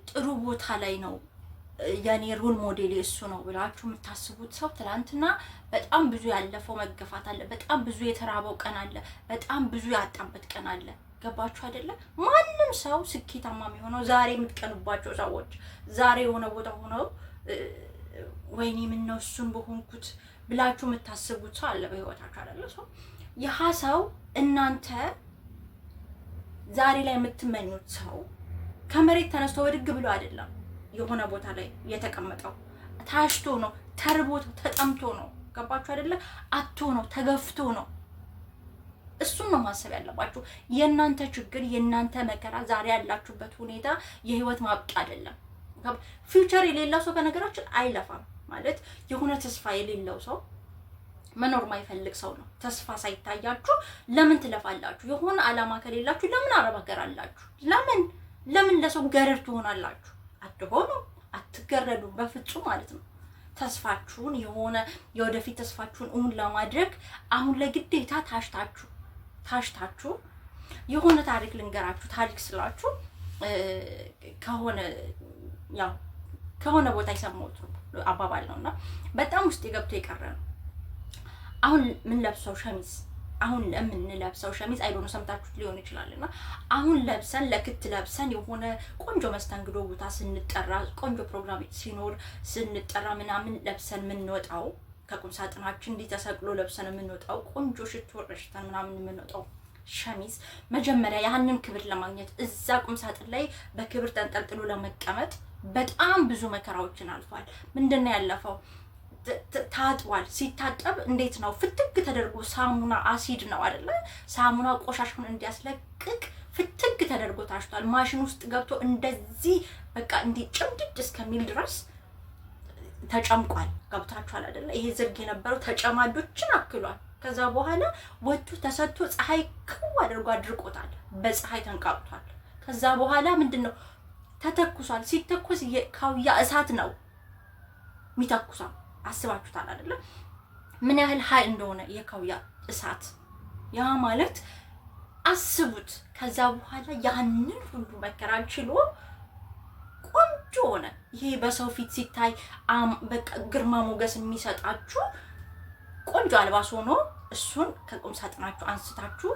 ጥሩ ቦታ ላይ ነው ያኔ ሮል ሞዴል እሱ ነው ብላችሁ የምታስቡት ሰው ትላንትና በጣም ብዙ ያለፈው መገፋት አለ፣ በጣም ብዙ የተራበው ቀን አለ፣ በጣም ብዙ ያጣበት ቀን አለ። ገባችሁ አይደለ? ማንም ሰው ስኬታማ የሚሆነው ዛሬ የምትቀኑባቸው ሰዎች ዛሬ የሆነ ቦታ ሆነው ወይኔ ምን ነው እሱን በሆንኩት ብላችሁ የምታስቡት ሰው አለ በህይወታችሁ አይደለ? ሰው ያ ሰው እናንተ ዛሬ ላይ የምትመኙት ሰው ከመሬት ተነስቶ ወድግ ብሎ አይደለም የሆነ ቦታ ላይ የተቀመጠው፣ ታሽቶ ነው፣ ተርቦ ተጠምቶ ነው። ገባችሁ አይደለ? አጥቶ ነው፣ ተገፍቶ ነው። እሱን ነው ማሰብ ያለባችሁ። የእናንተ ችግር የእናንተ መከራ ዛሬ ያላችሁበት ሁኔታ የህይወት ማብቂያ አይደለም። ፊውቸር የሌለው ሰው ከነገራችን አይለፋም ማለት የሆነ ተስፋ የሌለው ሰው መኖር ማይፈልግ ሰው ነው። ተስፋ ሳይታያችሁ ለምን ትለፋላችሁ? የሆነ አላማ ከሌላችሁ ለምን አረብ ሀገር አላችሁ? ለምን ለሰው ገረድ ትሆናላችሁ? አትሆኑ፣ አትገረዱ በፍጹም ማለት ነው። ተስፋችሁን የሆነ የወደፊት ተስፋችሁን እውን ለማድረግ አሁን ለግዴታ ታሽታችሁ የሆነ ታሪክ ልንገራችሁ። ታሪክ ስላችሁ ከሆነ ቦታ የሰማሁት አባባል ነውና በጣም ውስጥ የገብቶ የቀረ ነው። አሁን ምን ለብሰው ሸሚዝ አይዶን ሰምታችሁት ሊሆን ይችላልና አሁን ለብሰን ለክት ለብሰን የሆነ ቆንጆ መስተንግዶ ቦታ ስንጠራ ቆንጆ ፕሮግራም ሲኖር ስንጠራ ምናምን ለብሰን የምንወጣው ከቁም ሳጥናችን እንዲተሰቅሎ ለብሰን የምንወጣው ቆንጆ ሽቶ ረሽተን ምናምን የምንወጣው ሸሚዝ መጀመሪያ ያንን ክብር ለማግኘት እዛ ቁም ሳጥን ላይ በክብር ተንጠልጥሎ ለመቀመጥ በጣም ብዙ መከራዎችን አልፏል። ምንድነው ያለፈው? ታጥቧል። ሲታጠብ እንዴት ነው ፍትግ ተደርጎ ሳሙና አሲድ ነው አይደለ? ሳሙና ቆሻሻውን እንዲያስለቅቅ ፍትግ ተደርጎ ታሽቷል። ማሽን ውስጥ ገብቶ እንደዚህ በቃ እንዲ ጭምድድ እስከሚል ድረስ ተጨምቋል። ገብታችኋል አይደለ? ይሄ ዝርግ የነበረው ተጨማዶችን አክሏል። ከዛ በኋላ ወጡ ተሰጥቶ ፀሐይ ክው አድርጎ አድርቆታል። በፀሐይ ተንቃብቷል። ከዛ በኋላ ምንድነው ተተኩሷል። ሲተኩስ የካውያ እሳት ነው የሚተኩሰው። አስባችሁታል አይደለ? ምን ያህል ኃይል እንደሆነ የካውያ እሳት። ያ ማለት አስቡት። ከዛ በኋላ ያንን ሁሉ መከራ ችሎ ቆንጆ ሆነ። ይሄ በሰው ፊት ሲታይ በቃ ግርማ ሞገስ የሚሰጣችሁ ቆንጆ አልባስ ሆኖ እሱን ከቁም ሳጥናችሁ አንስታችሁ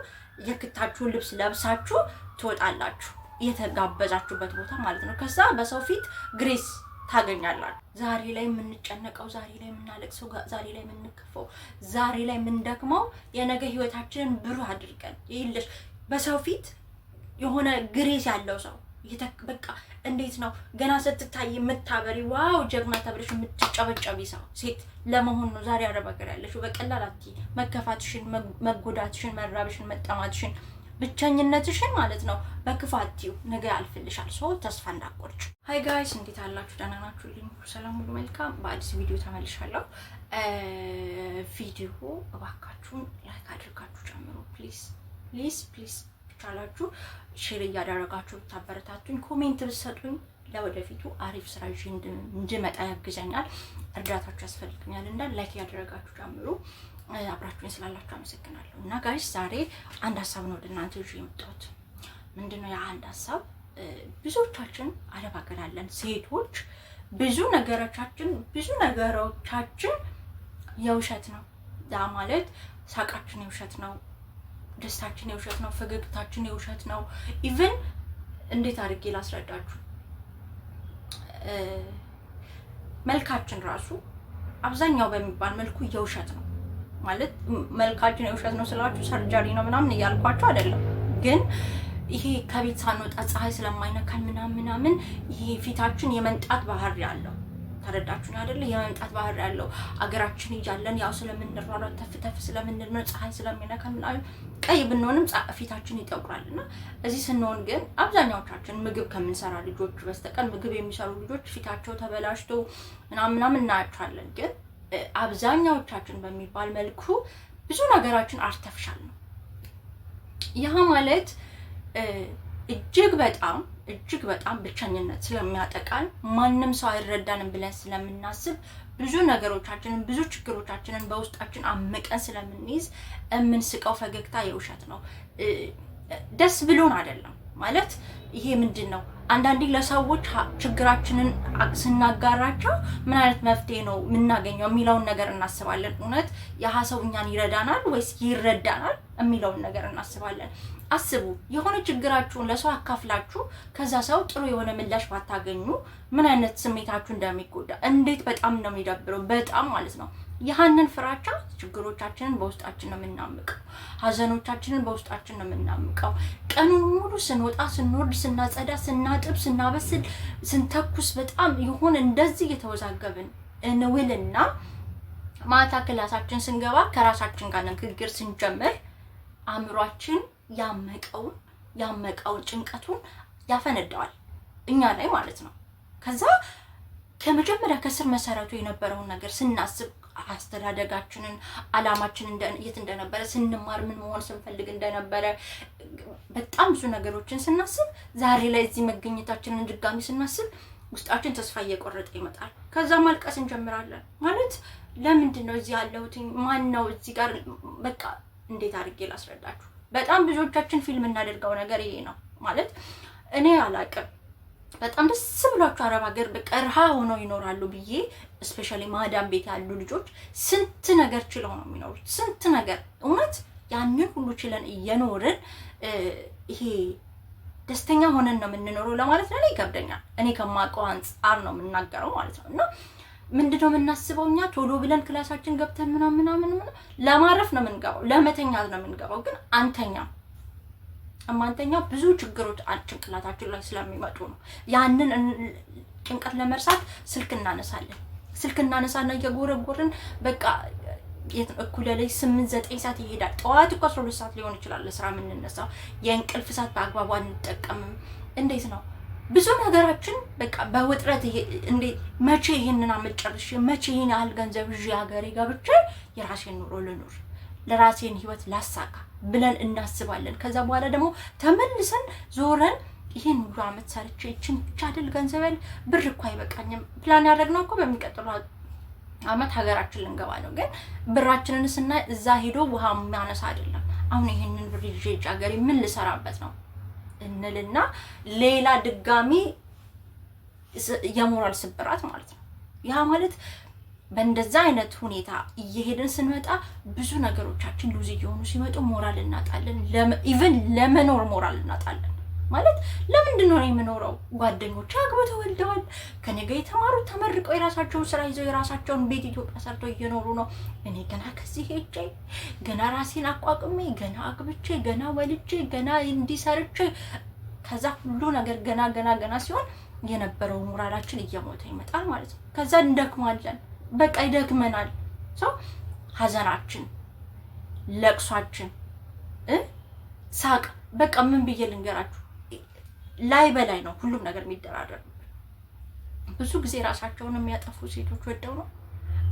የክታችሁን ልብስ ለብሳችሁ ትወጣላችሁ፣ የተጋበዛችሁበት ቦታ ማለት ነው። ከዛ በሰው ፊት ግሬስ ታገኛላችሁ። ዛሬ ላይ የምንጨነቀው፣ ዛሬ ላይ የምናለቅሰው፣ ዛሬ ላይ የምንከፈው፣ ዛሬ ላይ የምንደክመው የነገ ህይወታችንን ብሩህ አድርገን ይልሽ በሰው ፊት የሆነ ግሬስ ያለው ሰው በቃ እንዴት ነው ገና ስትታይ የምታበሪ ዋው ጀግና ተብለሽ የምትጨበጨቢ ሰው ሴት ለመሆን ነው ዛሬ አረብ ሀገር ያለሽው። በቀላል አትይ። መከፋትሽን፣ መጎዳትሽን፣ መራብሽን፣ መጠማትሽን፣ ብቸኝነትሽን ማለት ነው በክፋትዩ ነገ ያልፍልሻል። ሰው ተስፋ እንዳትቆርጭ። ሃይ ጋይስ እንዴት አላችሁ? ደህና ናችሁልኝ? ሰላም ሁሉ መልካም። በአዲስ ቪዲዮ ተመልሻለሁ። ቪዲዮ እባካችሁን ላይክ አድርጋችሁ ጨምሩ ፕሊዝ ፕሊዝ ፕሊዝ። ቻላችሁ ሼር እያደረጋችሁ ታበረታቱኝ፣ ኮሜንት ብትሰጡኝ ለወደፊቱ አሪፍ ስራ ይዤ እንድመጣ ያግዘኛል። እርዳታችሁ ያስፈልገኛል እና ላይክ እያደረጋችሁ ጨምሩ። አብራችሁኝ ስላላችሁ አመሰግናለሁ። እና ጋይስ ዛሬ አንድ ሀሳብ ነው ወደ እናንተ ይዤ የመጣሁት። ምንድነው ያ አንድ ሀሳብ? ብዙዎቻችን አረብ ሀገር ያለን ሴቶች ብዙ ነገሮቻችን የውሸት ነው። ያ ማለት ሳቃችን የውሸት ነው፣ ደስታችን የውሸት ነው፣ ፈገግታችን የውሸት ነው። ኢቭን እንዴት አድርጌ ላስረዳችሁ? መልካችን ራሱ አብዛኛው በሚባል መልኩ የውሸት ነው። ማለት መልካችን የውሸት ነው ስላችሁ ሰርጀሪ ነው ምናምን እያልኳችሁ አይደለም። ግን ይሄ ከቤት ሳንወጣ ፀሐይ ስለማይነካን ምናምን ይሄ ፊታችን የመንጣት ባህሪ ያለው ተረዳችሁኝ አይደለ? የመንጣት ባህሪ ያለው አገራችን ይያለን ያው ስለምንራራ ተፍተፍ ስለምንል ነው ፀሐይ ስለሚነካን ምናምን ቀይ ብንሆንም ፊታችን ይጠቁራልና እዚህ ስንሆን ግን አብዛኛዎቻችን ምግብ ከምንሰራ ልጆች በስተቀር ምግብ የሚሰሩ ልጆች ፊታቸው ተበላሽቶ ምናምን እናያቸዋለን። ግን አብዛኛዎቻችን በሚባል መልኩ ብዙ ነገራችን አርተፊሻል ነው። ያ ማለት እጅግ በጣም ብቸኝነት ስለሚያጠቃን ማንም ሰው አይረዳንም ብለን ስለምናስብ ብዙ ነገሮቻችንን ብዙ ችግሮቻችንን በውስጣችን አመቀን ስለምንይዝ የምንስቀው ፈገግታ የውሸት ነው። ደስ ብሎን አይደለም ማለት ይሄ ምንድነው አንዳንዴ ለሰዎች ችግራችንን ስናጋራቸው ምን አይነት መፍትሄ ነው የምናገኘው የሚለውን ነገር እናስባለን። እውነት ያ ሰው እኛን ይረዳናል ወይስ ይረዳናል የሚለውን ነገር እናስባለን። አስቡ፣ የሆነ ችግራችሁን ለሰው አካፍላችሁ ከዛ ሰው ጥሩ የሆነ ምላሽ ባታገኙ ምን አይነት ስሜታችሁ እንደሚጎዳ፣ እንዴት በጣም ነው የሚደብረው፣ በጣም ማለት ነው። ያንን ፍራቻ ችግሮቻችንን በውስጣችን ነው የምናምቀው፣ ሀዘኖቻችንን በውስጣችን ነው የምናምቀው። ቀኑን ሙሉ ስንወጣ ስንወርድ፣ ስናጸዳ፣ ስናጥብ፣ ስናበስል፣ ስንተኩስ በጣም ይሁን እንደዚህ የተወዛገብን እንውልና ማታ ክላሳችን ስንገባ ከራሳችን ጋር ንግግር ስንጀምር አእምሯችን ያመቀውን ጭንቀቱን ያፈነዳዋል እኛ ላይ ማለት ነው። ከዛ ከመጀመሪያ ከስር መሰረቱ የነበረውን ነገር ስናስብ አስተዳደጋችንን፣ አላማችን የት እንደነበረ፣ ስንማር ምን መሆን ስንፈልግ እንደነበረ በጣም ብዙ ነገሮችን ስናስብ ዛሬ ላይ እዚህ መገኘታችንን ድጋሚ ስናስብ ውስጣችን ተስፋ እየቆረጠ ይመጣል። ከዛ ማልቀስ እንጀምራለን። ማለት ለምንድን ነው እዚህ ያለሁት? ማን ነው እዚህ ጋር? በቃ እንዴት አድርጌ ላስረዳችሁ? በጣም ብዙዎቻችን ፊልም እናደርገው ነገር ይሄ ነው። ማለት እኔ አላቅም በጣም ደስ ብሏቸው አረብ ሀገር በቀርሃ ሆነው ይኖራሉ ብዬ ስፔሻሊ ማዳም ቤት ያሉ ልጆች ስንት ነገር ችለው ነው የሚኖሩት። ስንት ነገር እውነት ያንን ሁሉ ችለን እየኖርን ይሄ ደስተኛ ሆነን ነው የምንኖረው ለማለት ነው ይከብደኛል። እኔ ከማውቀው አንፃር ነው የምናገረው ማለት ነው። እና ምንድነው የምናስበው እኛ ቶሎ ብለን ክላሳችን ገብተን ምናምን ለማረፍ ነው የምንገባው፣ ለመተኛት ነው የምንገባው። ግን አንተኛው ብዙ ችግሮች ጭንቅላታችን ላይ ስለሚመጡ ነው። ያንን ጭንቀት ለመርሳት ስልክ እናነሳና እየጎረጎርን በቃ እኩለ ላይ 8-9 ሰዓት ይሄዳል። ጠዋት እኮ 12 ሰዓት ሊሆን ይችላል ለስራ የምንነሳው። የእንቅልፍ ሰዓት በአግባቡ አንጠቀምም። እንዴት ነው ብዙ ነገራችን በቃ በውጥረት እንዴት መቼ ይሄንን አመጨርሽ፣ መቼ ይሄን ያህል ገንዘብ ይዤ ሀገሬ ገብቼ የራሴን ኑሮ ልኑር፣ ለራሴን ህይወት ላሳካ ብለን እናስባለን። ከዛ በኋላ ደግሞ ተመልሰን ዞረን ይሄን ሁሉ አመት ሰርቼ እቺን ብቻ አይደል ገንዘብ ያለ ብር እኮ አይበቃኝም። ፕላን ያደረግነው እኮ በሚቀጥለው አመት ሀገራችን ልንገባ ነው። ግን ብራችንን ስናይ እዛ ሄዶ ውሃ የሚያነሳ አይደለም። አሁን ይሄንን ብር ይዤ ሀገሬ ምን ልሰራበት ነው እንልና ሌላ ድጋሚ የሞራል ስብራት ማለት ነው። ያ ማለት በእንደዛ አይነት ሁኔታ እየሄድን ስንመጣ ብዙ ነገሮቻችን ሉዝ እየሆኑ ሲመጡ ሞራል እናጣለን። ኢቭን ለመኖር ሞራል እናጣለን። ማለት ለምንድን ነው የምኖረው? ጓደኞቼ አግብተው ወልደዋል፣ ከኔ ጋር የተማሩ ተመርቀው የራሳቸውን ስራ ይዘው የራሳቸውን ቤት ኢትዮጵያ ሰርተው እየኖሩ ነው። እኔ ገና ከዚህ ሄጄ ገና ራሴን አቋቁሜ ገና አግብቼ ገና ወልጄ ገና እንዲሰርቼ ከዛ ሁሉ ነገር ገና ሲሆን የነበረው ሞራላችን እየሞተ ይመጣል ማለት ነው። ከዛ እንደክማለን፣ በቃ ይደክመናል። ሰው ሀዘናችን፣ ለቅሷችን፣ ሳቅ በቃ ምን ብዬ ልንገራችሁ ላይ በላይ ነው ሁሉም ነገር የሚደራደር። ብዙ ጊዜ ራሳቸውን የሚያጠፉ ሴቶች ወደው ነው።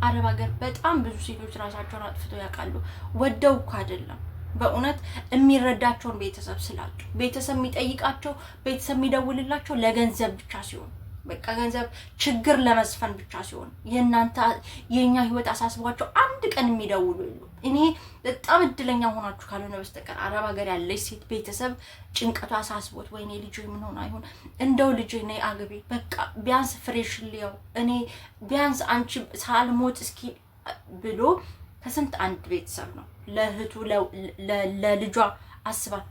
አረብ ሀገር በጣም ብዙ ሴቶች ራሳቸውን አጥፍተው ያውቃሉ። ወደው እኮ አይደለም፣ በእውነት የሚረዳቸውን ቤተሰብ ስላጡ፣ ቤተሰብ የሚጠይቃቸው፣ ቤተሰብ የሚደውልላቸው ለገንዘብ ብቻ ሲሆን፣ በቃ ገንዘብ ችግር ለመስፈን ብቻ ሲሆን፣ የኛ ህይወት አሳስቧቸው አንድ ቀን የሚደውሉ የሉ። እኔ በጣም እድለኛ ሆናችሁ ካልሆነ በስተቀር አረብ ሀገር ያለች ሴት ቤተሰብ ጭንቀቷ አሳስቦት ወይኔ ልጅ ምን ሆነ አይሆን እንደው ልጅ ነይ አግቢ በቃ ቢያንስ ፍሬሽ ሊያው እኔ ቢያንስ አንቺ ሳልሞት እስኪ ብሎ ከስንት አንድ ቤተሰብ ነው ለእህቱ ለልጇ አስባት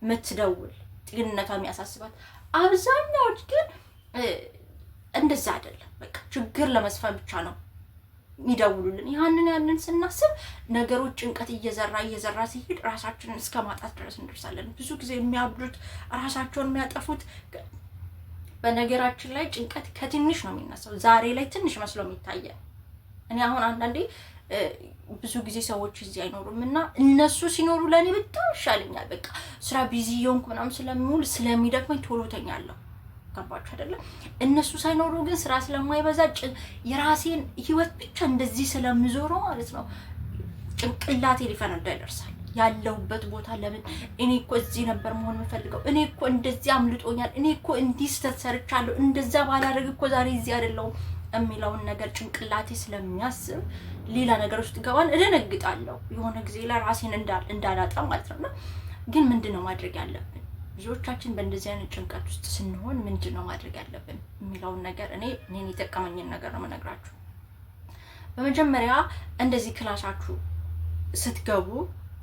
ምትደውል ጤንነቷ የሚያሳስባት። አብዛኛዎች ግን እንደዛ አይደለም፣ በቃ ችግር ለመስፈን ብቻ ነው የሚደውሉልን። ያንን ስናስብ ነገሮች ጭንቀት እየዘራ ሲሄድ ራሳችንን እስከ ማጣት ድረስ እንደርሳለን። ብዙ ጊዜ የሚያብዱት ራሳቸውን የሚያጠፉት በነገራችን ላይ ጭንቀት ከትንሽ ነው የሚነሳው። ዛሬ ላይ ትንሽ መስሎ የሚታየው እኔ አሁን አንዳንዴ ብዙ ጊዜ ሰዎች እዚህ አይኖሩም እና እነሱ ሲኖሩ ለኔ በጣም ይሻለኛል። በቃ ስራ ቢዚ የሆንኩ ምናምን ስለሚውል ስለሚደክመኝ ቶሎ ተኛለሁ። ገባችሁ አይደለ? እነሱ ሳይኖሩ ግን ስራ ስለማይበዛ የራሴን ህይወት ብቻ እንደዚህ ስለምዞረው ማለት ነው ጭንቅላቴ ሊፈነዳ ይደርሳል። ያለሁበት ቦታ ለምን እኔ እኮ እዚህ ነበር መሆን የምፈልገው፣ እኔ እኮ እንደዚህ አምልጦኛል፣ እኔ እኮ እንዲህ ሰርቻለሁ፣ እንደዛ ባላደርግ እኮ ዛሬ እዚህ አይደለሁም የሚለውን ነገር ጭንቅላቴ ስለሚያስብ ሌላ ነገር ውስጥ ገባን እደነግጣለሁ። የሆነ ጊዜ ላይ ራሴን እንዳላጣ ማለት ነውና ግን ምንድነው ማድረግ ያለብን? ብዙዎቻችን በእንደዚህ አይነት ጭንቀት ውስጥ ስንሆን ምንድነው ማድረግ ያለብን የሚለውን ነገር እኔን የተጠቀመኝን ነገር ነው የምነግራችሁ። በመጀመሪያ እንደዚህ ክላሳችሁ ስትገቡ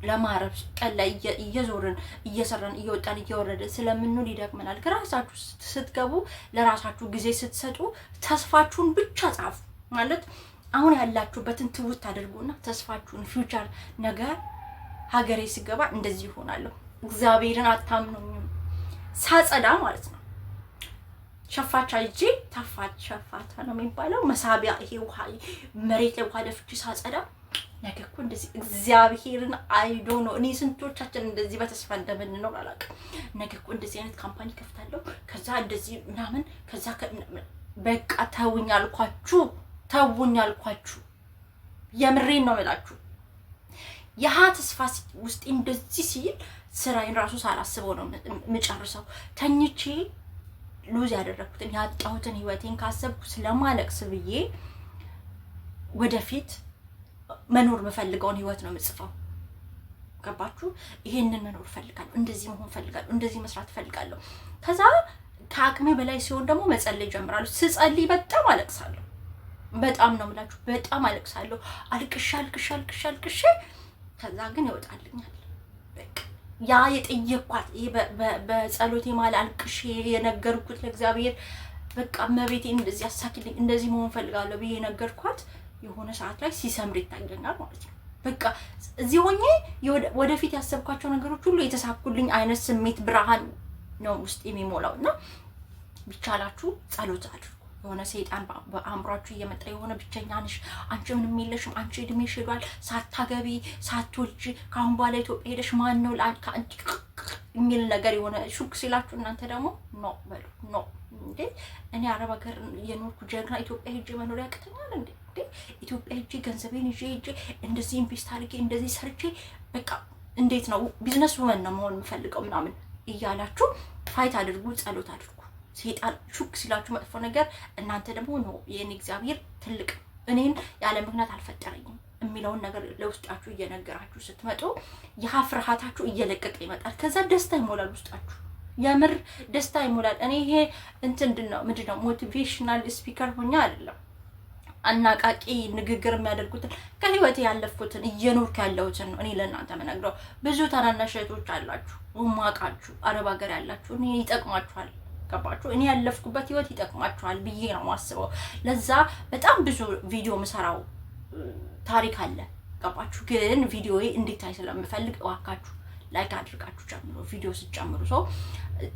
ለማረፍ ቀን ላይ እየዞርን እየሰራን እየወጣን እየወረድን ስለምንውል ይደክመናል። ክላሳችሁ ስትገቡ ለራሳችሁ ጊዜ ስትሰጡ ተስፋችሁን ብቻ ጻፉ። ማለት አሁን ያላችሁበትን ትውት አድርጉና ተስፋችሁን ፊውቸር ነገር ሀገሬ ሲገባ እንደዚህ ይሆናለሁ። እግዚአብሔርን አታምኑኝም። ሳጸዳ ማለት ነው ሸፋቻ እጄ ሸፋታ ነው የሚባለው መሳቢያ ይሄ ውሃ መሬት ላይ ውሃ ደፍቼ ሳጸዳ ነገ እኮ እንደዚህ እግዚአብሔርን አይዶ ነው። እኔ ስንቶቻችን እንደዚህ በተስፋ እንደምንኖር አላውቅም። ነገ እኮ እንደዚህ አይነት ካምፓኒ ከፍታለሁ ከዛ እንደዚህ ምናምን ከዛ በቃ ተውኝ አልኳችሁ። የምሬን ነው የምላችሁ። ያ ተስፋ ውስጥ እንደዚህ ሲል ስራዬን ራሱ ሳላስበው ነው የምጨርሰው። ተኝቼ ሉዝ ያደረኩትን ያጣሁትን ህይወቴን ካሰብኩ ስለማለቅስ ብዬ ወደፊት መኖር መፈልገውን ህይወት ነው የምጽፈው። ገባችሁ? ይሄንን መኖር ፈልጋለሁ፣ እንደዚህ መሆን ፈልጋለሁ፣ እንደዚህ መስራት ፈልጋለሁ። ከዛ ከአቅሜ በላይ ሲሆን ደግሞ መጸለይ ጀምራለሁ። ስጸልይ በጣም አለቅሳለሁ። በጣም ነው የምላችሁ፣ በጣም አለቅሳለሁ። አልቅሼ ከዛ ግን ይወጣልኛል። በቃ ያ የጠየቅኳት ይሄ በጸሎቴ ማለት አልቅሼ የነገርኩት ለእግዚአብሔር በቃ እመቤቴ እንደዚህ አሳክልኝ እንደዚህ መሆን ፈልጋለሁ ብዬ የነገርኳት የሆነ ሰዓት ላይ ሲሰምር ይታየኛል ማለት ነው። በቃ እዚህ ሆኜ ወደፊት ያሰብኳቸው ነገሮች ሁሉ የተሳኩልኝ አይነት ስሜት ብርሃን ነው ውስጥ የሚሞላውና ቢቻላችሁ ጸሎት አድርጉ። የሆነ ሰይጣን በአእምሯችሁ እየመጣ የሆነ ብቸኛ ነሽ፣ አንቺ ምንም የለሽም፣ አንቺ እድሜሽ ሄዷል፣ ሳታገቢ ሳትወልጂ ካሁን በኋላ ኢትዮጵያ ሄደሽ ማን ነው ለአንቺ የሚል ነገር የሆነ ሹክ ሲላችሁ እናንተ ደግሞ ኖ በሉ። ኖ እንዴ እኔ አረብ ሀገር የኖርኩ ጀግና ኢትዮጵያ ሄጄ መኖር ያቅተኛል እንዴ? ኢትዮጵያ ሄጄ ገንዘቤን ይዤ እንደዚህ ኢንቨስት አድርጌ እንደዚህ ሰርቼ በቃ እንዴት ነው ቢዝነስ ውመን ነው መሆን የምፈልገው ምናምን እያላችሁ ፋይት አድርጉ፣ ጸሎት አድርጉ። ሰይጣን ሹክ ሲላችሁ መጥፎ ነገር እናንተ ደግሞ ነው የኔ እግዚአብሔር ትልቅ እኔን ያለ ምክንያት አልፈጠረኝም የሚለውን ነገር ለውስጣችሁ እየነገራችሁ ስትመጡ ያ ፍርሃታችሁ እየለቀቀ ይመጣል። ከዛ ደስታ ይሞላል ውስጣችሁ፣ የምር ደስታ ይሞላል። እኔ ይሄ ምንድነው ሞቲቬሽናል ስፒከር ሆኜ አይደለም አናቃቂ ንግግር የሚያደርጉትን ከህይወቴ ያለፍኩትን እየኖርኩ ያለሁትን ነው እኔ ለእናንተ መነግረው። ብዙ ታናናሽ እህቶች አላችሁ ማቃችሁ አረብ ሀገር ያላችሁ እኔ ይጠቅማችኋል። ገባችሁ? እኔ ያለፍኩበት ህይወት ይጠቅማችኋል ብዬ ነው ማስበው። ለዛ በጣም ብዙ ቪዲዮ ምሰራው ታሪክ አለ። ገባችሁ? ግን ቪዲዮዬ እንዲታይ ስለምፈልግ እባካችሁ ላይክ አድርጋችሁ ጀምሩ። ቪዲዮ ስትጨምሩ ሰው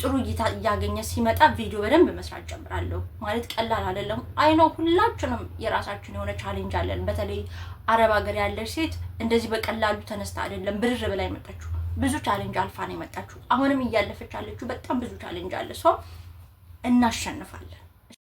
ጥሩ እይታ እያገኘ ሲመጣ ቪዲዮ በደንብ መስራት ጀምራለሁ። ማለት ቀላል አይደለም። አይ ነው ሁላችንም የራሳችን የሆነ ቻሌንጅ አለን። በተለይ አረብ ሀገር ያለች ሴት እንደዚህ በቀላሉ ተነስታ አይደለም ብር ብላ የመጣችሁ። ብዙ ቻሌንጅ አልፋ ነው የመጣችሁ። አሁንም እያለፈች ያለችው በጣም ብዙ ቻሌንጅ አለ። ሰው እናሸንፋለን።